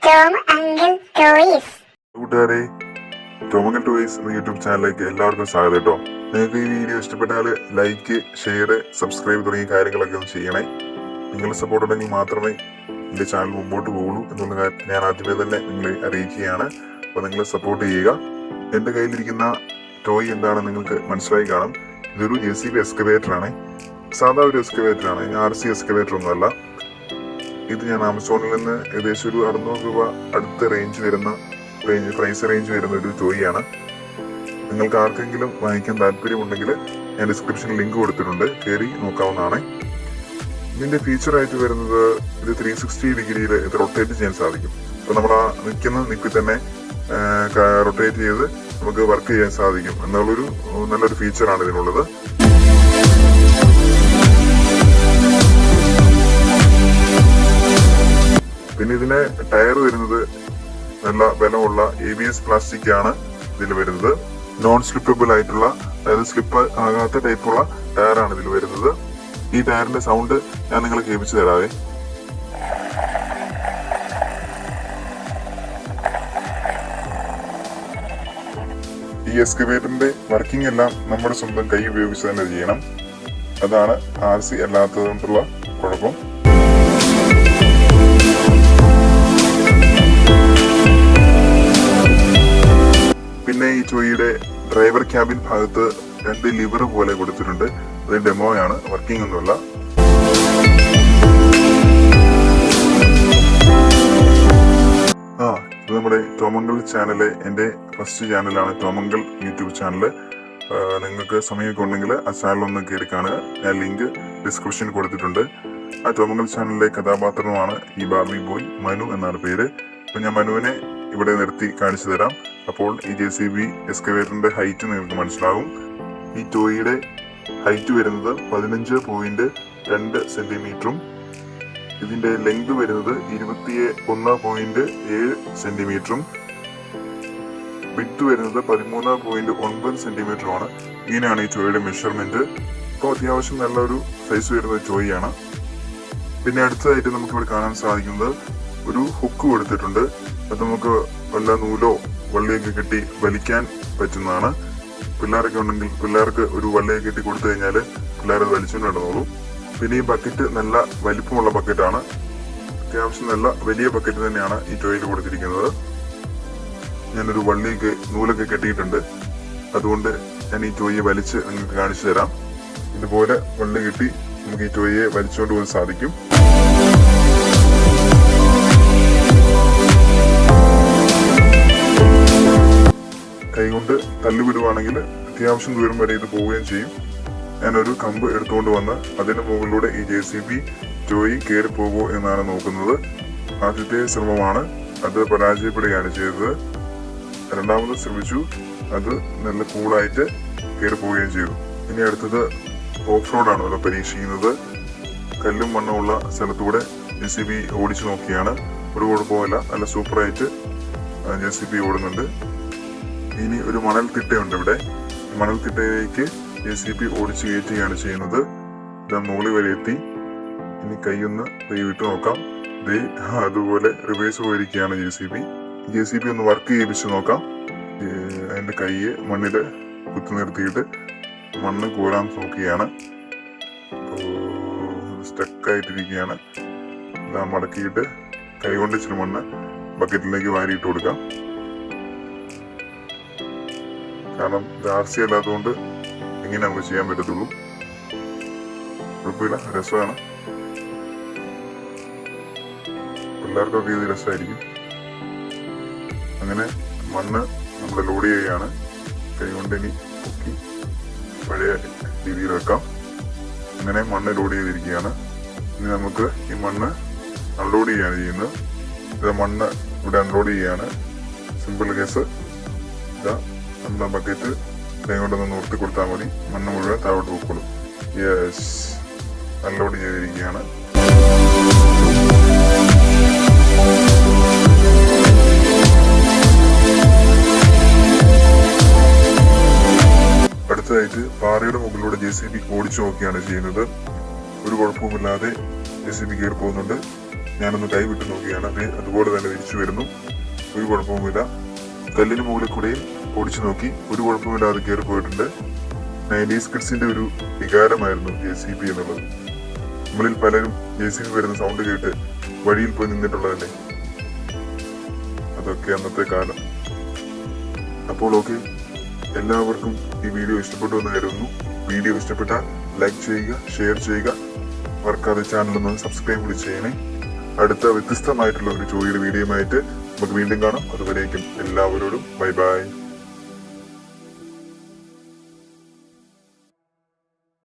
Tom uncle toys. കൂട്ടുകാരെ, Tom uncle toys എന്ന YouTube ചാനലിലേക്ക് എല്ലാവർക്കും സ്വാഗതം കേട്ടോ. നിങ്ങൾക്ക് ഈ വീഡിയോ ഇഷ്ടപ്പെട്ടാൽ ലൈക്ക്, ഷെയർ, സബ്സ്ക്രൈബ് തുടങ്ങിയ കാര്യങ്ങളൊക്കെ ഒന്ന് ചെയ്യണേ. നിങ്ങളുടെ സപ്പോർട്ട് ഉണ്ടെങ്കിൽ മാത്രമേ എൻ്റെ ചാനൽ മുമ്പോട്ട് പോകുള്ളൂ എന്നുള്ള കാര്യം ഞാൻ ആദ്യമേ തന്നെ നിങ്ങളെ അറിയിക്കുകയാണ്. അപ്പോൾ നിങ്ങൾ സപ്പോർട്ട് ചെയ്യുക. എൻ്റെ കയ്യിലിരിക്കുന്ന ടോയ് എന്താണെന്ന് നിങ്ങൾക്ക് മനസ്സിലായി കാണും. ഇതൊരു JCB എക്സ്കവേറ്റർ ആണ്. സാധാ ഒരു എക്സ്കവേറ്റർ ആണ്, RC എക്സ്കവേറ്റർ ഒന്നുമല്ല. ഇത് ഞാൻ ആമസോണിൽ നിന്ന് ഏകദേശം ഒരു 600 രൂപ അടുത്ത പ്രൈസ് റേഞ്ച് വരുന്ന ഒരു ടോയാണ്. നിങ്ങൾക്ക് ആർക്കെങ്കിലും വാങ്ങിക്കാൻ താല്പര്യമുണ്ടെങ്കിൽ ഞാൻ ഡിസ്ക്രിപ്ഷനിൽ ലിങ്ക് കൊടുത്തിട്ടുണ്ട്, കയറി നോക്കാവുന്നതാണ്. ഇതിന്റെ ഫീച്ചറായിട്ട് വരുന്നത് ഇത് 360 ഡിഗ്രിയിൽ ഇത് റൊട്ടേറ്റ് ചെയ്യാൻ സാധിക്കും. അപ്പോൾ നമ്മൾ ആ നിൽക്കിൽ തന്നെ റൊട്ടേറ്റ് ചെയ്ത് നമുക്ക് വർക്ക് ചെയ്യാൻ സാധിക്കും എന്നുള്ളൊരു നല്ലൊരു ഫീച്ചറാണ് ഇതിനുള്ളത്. പിന്നെ ഇതിന്റെ ടയർ വരുന്നത് നല്ല ബലമുള്ള ABS പ്ലാസ്റ്റിക് ആണ് ഇതിൽ വരുന്നത്. നോൺ സ്ലിപ്പബിൾ ആയിട്ടുള്ള, അതായത് സ്ലിപ്പ് ആകാത്ത ടൈപ്പുള്ള ടയറാണ് ഇതിൽ വരുന്നത്. ഈ ടയറിന്റെ സൗണ്ട് ഞാൻ നിങ്ങളെ കേൾപ്പിച്ചു തരാവേ. ഈ എക്സ്കവേറ്ററിന്റെ വർക്കിംഗ് എല്ലാം നമ്മുടെ സ്വന്തം കൈ ഉപയോഗിച്ച് തന്നെ ചെയ്യണം. അതാണ് RC അല്ലാത്തതുകൊണ്ടുള്ള കുഴപ്പം. പിന്നെ ഈ ടോയിയുടെ ഡ്രൈവർ ക്യാബിൻ ഭാഗത്ത് 2 ലിവർ പോലെ കൊടുത്തിട്ടുണ്ട്. അത് ഡെമോയാണ്, വർക്കിംഗ് ഒന്നുമല്ല. ഇത് നമ്മുടെ ടോം അങ്കിൾ ചാനല്, എൻ്റെ ഫസ്റ്റ് ചാനലാണ് ടോം അങ്കിൾ യൂട്യൂബ് ചാനല്. നിങ്ങൾക്ക് സമയമൊക്കെ ഉണ്ടെങ്കിൽ ആ ചാനലൊന്ന് കയറി കാണുക. ഞാൻ ലിങ്ക് ഡിസ്ക്രിപ്ഷനിൽ കൊടുത്തിട്ടുണ്ട്. ആ ടോം അങ്കിൾ ചാനലിലെ കഥാപാത്രമാണ് ഈ ബാർബി ബോയ്, മനു എന്നാണ് പേര്. അപ്പം ഞാൻ മനുവിനെ ഇവിടെ നിർത്തി കാണിച്ചു തരാം. അപ്പോൾ ഈ JCB എക്സ്കവേറ്ററിന്റെ ഹൈറ്റ് നിങ്ങൾക്ക് മനസ്സിലാകും. ഈ ടോയിയുടെ ഹൈറ്റ് വരുന്നത് 15.2 സെന്റിമീറ്ററും ഇതിന്റെ ലെങ്ത് വരുന്നത് 21.7 സെന്റിമീറ്ററും വിഡ്ത് വരുന്നത് 13.9 സെന്റിമീറ്ററുമാണ്. ഇങ്ങനെയാണ് ഈ ടോയുടെ മെഷർമെന്റ്. അപ്പോൾ അത്യാവശ്യം നല്ലൊരു സൈസ് വരുന്ന ടോയാണ്. പിന്നെ അടുത്തതായിട്ട് നമുക്ക് ഇവിടെ കാണാൻ സാധിക്കുന്നത് ഒരു ഹുക്ക് കൊടുത്തിട്ടുണ്ട്. അത് നമുക്ക് വല്ല നൂലോ വള്ളിയൊക്കെ കെട്ടി വലിക്കാൻ പറ്റുന്നതാണ്. പിള്ളേരൊക്കെ ഉണ്ടെങ്കിൽ പിള്ളേർക്ക് ഒരു വള്ളിയൊക്കെ കെട്ടി കൊടുത്തു കഴിഞ്ഞാൽ പിള്ളേർ അത് വലിച്ചുകൊണ്ട് നടന്നോളൂ. പിന്നെ ഈ ബക്കറ്റ് നല്ല വലിപ്പമുള്ള ബക്കറ്റാണ്. അത്യാവശ്യം നല്ല വലിയ ബക്കറ്റ് തന്നെയാണ് ഈ ടോയിൽ കൊടുത്തിരിക്കുന്നത്. ഞാനൊരു നൂലൊക്കെ കെട്ടിയിട്ടുണ്ട്. അതുകൊണ്ട് ഞാൻ ഈ ടോയെ വലിച്ച് നിങ്ങൾക്ക് കാണിച്ചു തരാം. ഇതുപോലെ വള്ളി കെട്ടി നമുക്ക് ഈ ടോയെ വലിച്ചുകൊണ്ട് പോകാൻ സാധിക്കും. കൈകൊണ്ട് തള്ളിവിടുവാണെങ്കിൽ അത്യാവശ്യം ദൂരം വരെ ഇത് പോവുകയും ചെയ്യും. ഞാനൊരു കമ്പ് എടുത്തുകൊണ്ട് വന്ന് അതിന് മുകളിലൂടെ ഈ JCB ടോയി കയറി പോകുമോ എന്നാണ് നോക്കുന്നത്. ആദ്യത്തെ ശ്രമമാണ്, അത് പരാജയപ്പെടുകയാണ് ചെയ്തത്. രണ്ടാമത് ശ്രമിച്ചു, അത് നല്ല കൂളായിട്ട് കയറി പോവുകയും ചെയ്തു. ഇനി അടുത്തത് ഓഫ് റോഡാണ് ഇവിടെ പരീക്ഷിക്കുന്നത്. കല്ലും മണ്ണുമുള്ള സ്ഥലത്തൂടെ JCB ഓടിച്ചു നോക്കിയാണ്. ഒരു കുഴപ്പമില്ല, നല്ല സൂപ്പറായിട്ട് JCB ഓടുന്നുണ്ട്. ഇനി ഒരു മണൽത്തിട്ടയുണ്ട് ഇവിടെ. മണൽത്തിട്ടയിലേക്ക് JCB ഓടിച്ചു കയറ്റുകയാണ് ചെയ്യുന്നത്. ഇതാ മുകളിൽ വരെ എത്തി. ഇനി കൈയൊന്ന് വിട്ടു നോക്കാം. അതുപോലെ റിവേഴ്സ് പോയിരിക്കുകയാണ് JCB ഒന്ന് വർക്ക് ചെയ്യിപ്പിച്ച് നോക്കാം. അതിന്റെ കൈയെ മണ്ണില് കുത്തി നിർത്തിയിട്ട് മണ്ണ് കോരാൻ നോക്കുകയാണ്. സ്റ്റക്കായിട്ടിരിക്കുകയാണ്. ഇതാ മടക്കിയിട്ട് കൈ കൊണ്ട് ഇച്ചിരി മണ്ണ് ബക്കറ്റിലേക്ക് വാരിയിട്ട് കൊടുക്കാം. കാരണം ഇത് RC അല്ലാത്തതുകൊണ്ട് ഇങ്ങനെ നമുക്ക് ചെയ്യാൻ പറ്റത്തുള്ളൂ. കുഴപ്പമില്ല, രസമാണ്. പിള്ളേർക്കൊക്കെ ഇത് രസമായിരിക്കും. അങ്ങനെ മണ്ണ് നമ്മൾ ലോഡ് ചെയ്യുകയാണ്. കൈകൊണ്ട് ഇനി പൊക്കി പഴയ രീതിയിൽ വെക്കാം. അങ്ങനെ മണ്ണ് ലോഡ് ചെയ്തിരിക്കുകയാണ്. ഇനി നമുക്ക് ഈ മണ്ണ് അൺലോഡ് ചെയ്യുകയാണ് ചെയ്യുന്നത്. ഇത് മണ്ണ് ഇവിടെ അൺലോഡ് ചെയ്യുകയാണ്. Simple case. ഇതാ നമ്മുടെ ബക്കറ്റ് കൈ കൊണ്ടൊന്ന് നിർത്തി കൊടുത്താൽ മതി. മണ്ണ് മുഴുവൻ താഴോട്ട് പോയിക്കോളും. യെസ്, അൺലോഡ് ചെയ്തിരിക്കുകയാണ്. അടുത്തതായിട്ട് പാറയുടെ മുകളിലൂടെ JCB ഓടിച്ചു നോക്കിയാണ് ചെയ്യുന്നത്. ഒരു കുഴപ്പവുമില്ലാതെ JCB കയറി പോകുന്നുണ്ട്. ഞാനൊന്ന് കൈവിട്ട് നോക്കിയാണ്. അതുപോലെ തന്നെ തിരിച്ചു വരുന്നു. ഒരു കുഴപ്പവുമില്ല. കല്ലിന് മുകളിൽ കൂടെയും ഓടിച്ചു നോക്കി. ഒരു കുഴപ്പമില്ലാതെ കയറി പോയിട്ടുണ്ട്. 90s കിഡ്സിന്റെ ഒരു വികാരമായിരുന്നു JCB എന്നുള്ളത്. നമ്മളിൽ പലരും JCB വരുന്ന സൗണ്ട് കേട്ട് വഴിയിൽ പോയി നിന്നിട്ടുള്ളതല്ലേ. അതൊക്കെ അന്നത്തെ കാലം. അപ്പോൾ ഓക്കെ, എല്ലാവർക്കും ഈ വീഡിയോ ഇഷ്ടപ്പെട്ടു എന്ന് കരുതുന്നു. വീഡിയോ ഇഷ്ടപ്പെട്ടാൽ ലൈക്ക് ചെയ്യുക, ഷെയർ ചെയ്യുക, മറക്കാതെ ചാനലൊന്ന് സബ്സ്ക്രൈബ് കൂടി ചെയ്യണേ. അടുത്ത വ്യത്യസ്തമായിട്ടുള്ള ഒരു ചോദ്യയുടെ വീഡിയോയുമായിട്ട് നമുക്ക് വീണ്ടും കാണാം. അതുവരേക്കും എല്ലാവരോടും ബൈ ബൈ.